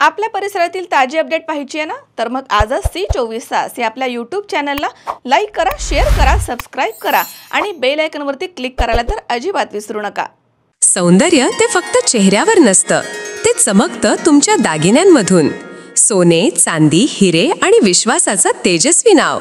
आपल्या परिसरातील ताजी अपडेट पाहिजे आहे ना, तर मग आजच C24 तास या आपल्या YouTube चॅनलला लाईक करा, शेअर करा, सबस्क्राइब करा आणि बेल आयकॉनवरती क्लिक करायला तर अजिबात विसरू नका. सौंदर्य ते फक्त चेहऱ्यावर नसतं, ते चमकतं तुमच्या दागिन्यांमधून. सोने, चांदी, हिरे आणि विश्वासाचं तेजस्वी नाव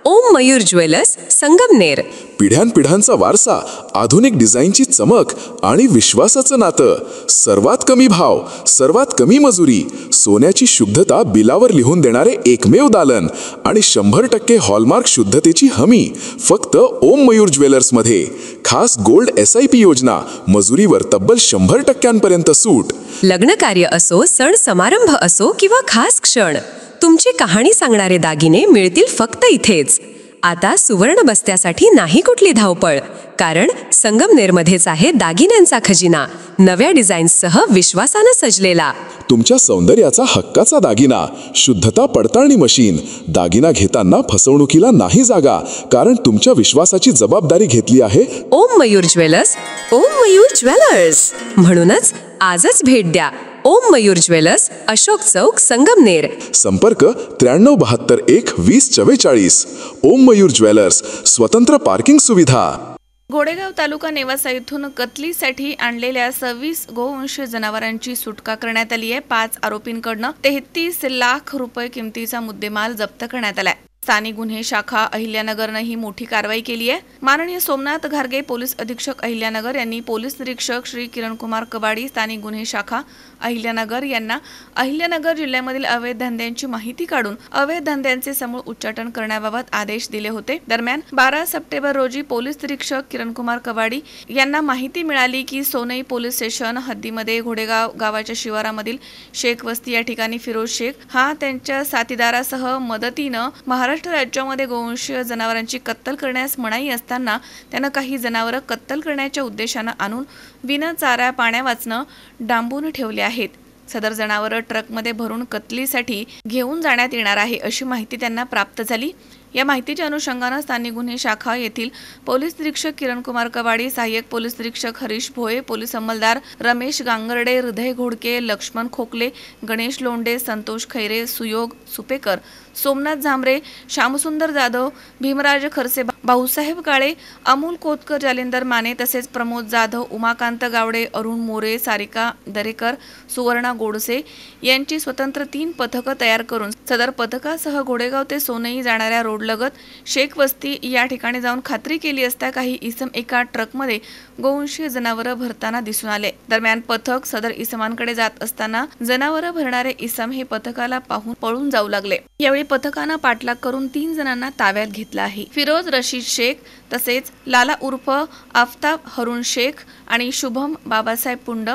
ओम मयूर ज्वेलर्स, संगमनेर. पिढ्यानपिढ्यांचा वारसा, आधुनिक डिझाईनची चमक आणि विश्वासाचं नातं. सर्वात कमी भाव, सर्वात कमी मजुरी, सोन्याची शुद्धता बिलावर लिहून देणारे एकमेव दालन आणि 100% हॉलमार्क शुद्धतेची हमी फक्त ओम मयूर ज्वेलर्समध्ये. खास गोल्ड SIP योजना, मजुरीवर तब्बल 100% सूट. लग्न कार्य असो, सण समारंभ असो किंवा खास क्षण, तुमची कहाणी सांगणारे दागिने मिळतील फक्त इथेच. आता सुवर्ण बस्त्यासाठी नाही कुठली धावपळ, कारण संगमनेरमध्येच आहे दागिन्यांचा खजिना, नव्या डिझाईन्ससह विश्वासानं सजलेला. तुमच्या सौंदर्याचा हक्काचा दागिना, शुद्धता पडताळणी मशीन. दागिना घेताना फसवणुकीला नाही जागा, कारण तुमच्या विश्वासाची जबाबदारी घेतली आहे ओम मयूर ज्वेलर्स. ओम मयूर ज्वेलर्स म्हणूनच आजच भेट द्या. ओम मयूर ज्वेलर्स, अशोक चौक, संगमनेर. संपर्क 9372012044. ओम मयूर ज्वेलर्स, स्वतंत्र पार्किंग सुविधा. घोडेगाव तालुका नेवासा येथून कत्तलीसाठी आणलेल्या 26 गोवंशीय जनावरांची सुटका करण्यात आली आहे. 5 आरोपींकडून 33 लाख रुपये किमतीचा मुद्देमाल जप्त करण्यात आलाय. स्थानिक गुन्हे शाखा अहिल्यानगरनं ही मोठी कारवाई केली आहे. माननीय सोमनाथ घारगे पोलीस अधीक्षक अहिल्यानगर यांनी पोलीस निरीक्षक श्री किरणकुमार कबाडी, स्थानिक गुन्हे शाखा अहिल्यानगर यांना अहिल्यानगर जिल्ह्यामधील अवैध धंद्यांची माहिती काढून अवैध धंद्यांचे समूळ उच्चाटन करण्याबाबत आदेश दिले होते. दरम्यान 12 सप्टेंबर रोजी पोलीस निरीक्षक किरणकुमार कबाडी यांना माहिती मिळाली की सोनई पोलीस स्टेशन हद्दीमध्ये घोडेगाव गावाच्या शिवारामधील शेख वस्ती या ठिकाणी फिरोज शेख हा त्यांच्या साथीदारासह मदतीनं महाराष्ट्र राज्यामध्ये गोवंशीय जनावरांची कत्तल करण्यास मनाई असताना त्यानं काही जनावरं कत्तल करण्याच्या उद्देशानं आणून विना चारा पाण्या वाचनं डांबून ठेवले आहेत. सदर जनावरं ट्रकमध्ये भरून कत्तलीसाठी घेऊन जाण्यात येणार आहे अशी माहिती त्यांना प्राप्त झाली. या माहितीच्या अनुषंगानं स्थानिक गुन्हे शाखा येथील पोलीस निरीक्षक किरणकुमार कबाडी, सहाय्यक पोलीस निरीक्षक हरीश भोये, पोलीस अंमलदार रमेश गांगर्डे, हृदय घोडके, लक्ष्मण खोकले, गणेश लोंढे, संतोष खैरे, सुयोग सुपेकर, सोमनाथ झांबरे, श्यामसुंदर जाधव, भीमराज खरसे, भाऊसाहेब काळे, अमोल कोतकर, जालिंदर माने तसेच प्रमोद जाधव, उमाकांत गावडे, अरुण मोरे, सारिका दरेकर, सुवर्णा गोडसे यांची स्वतंत्र 3 पथकं तयार करून सदर पथकासह घोडेगाव ते सोनई जाणाऱ्या रोडलगत शेख वस्ती या ठिकाणी जाऊन खात्री केली असता काही इसम एका ट्रकमध्ये गोवंशीय जनावरं भरताना दिसून आले. दरम्यान पथक सदर इसमांकडे जात असताना जनावरं भरणारे इसम हे पथकाला पाहून पळून जाऊ लागले. यावेळी पथकानं पाठलाग करून 3 जणांना ताब्यात घेतलं आहे. फिरोज रशीद शेख तसेच लाला उर्फ आफताब हरुण शेख आणि शुभम बाबासाहेब पुंड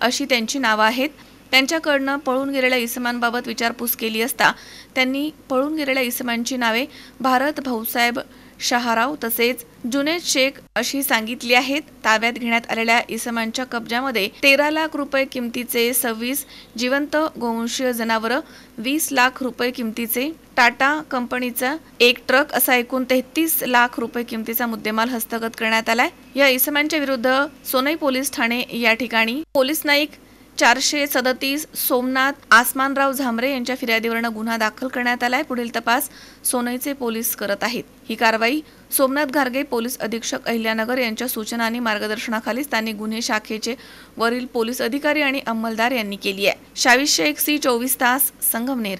अशी त्यांची नावं आहेत. त्यांच्याकडनं पळून गेलेल्या इसमांबाबत विचारपूस केली असता त्यांनी पळून गेलेल्या इसमांची नावे भारत भाऊसाहेब शहाराव तसेच जुनेद शेख अशी सांगितली आहेत. ताब्यात घेण्यात आलेल्या इसमांच्या कब्जामध्ये 13 लाख रुपये किमतीचे 26 जिवंत गोवंशीय जनावरं, 20 लाख रुपये किमतीचे टाटा कंपनीचा 1 ट्रक असा एकूण 33 लाख रुपये किमतीचा मुद्देमाल हस्तगत करण्यात आलाय. या इसमांच्या विरुद्ध सोनई पोलीस ठाणे या ठिकाणी पोलीस नाईक 437 सोमनाथ आसमानराव झांबरे यांच्या फिर्यादीवरनं गुन्हा दाखल करण्यात आलाय. पुढील तपास सोनईचे पोलीस करत आहेत. ही कारवाई सोमनाथ घारगे पोलीस अधीक्षक अहिल्यानगर यांच्या सूचना आणि मार्गदर्शनाखाली स्थानिक गुन्हे शाखेचे वरील पोलीस अधिकारी आणि अंमलदार यांनी केली आहे. शावीर शेख, C24 तास, संगमनेर.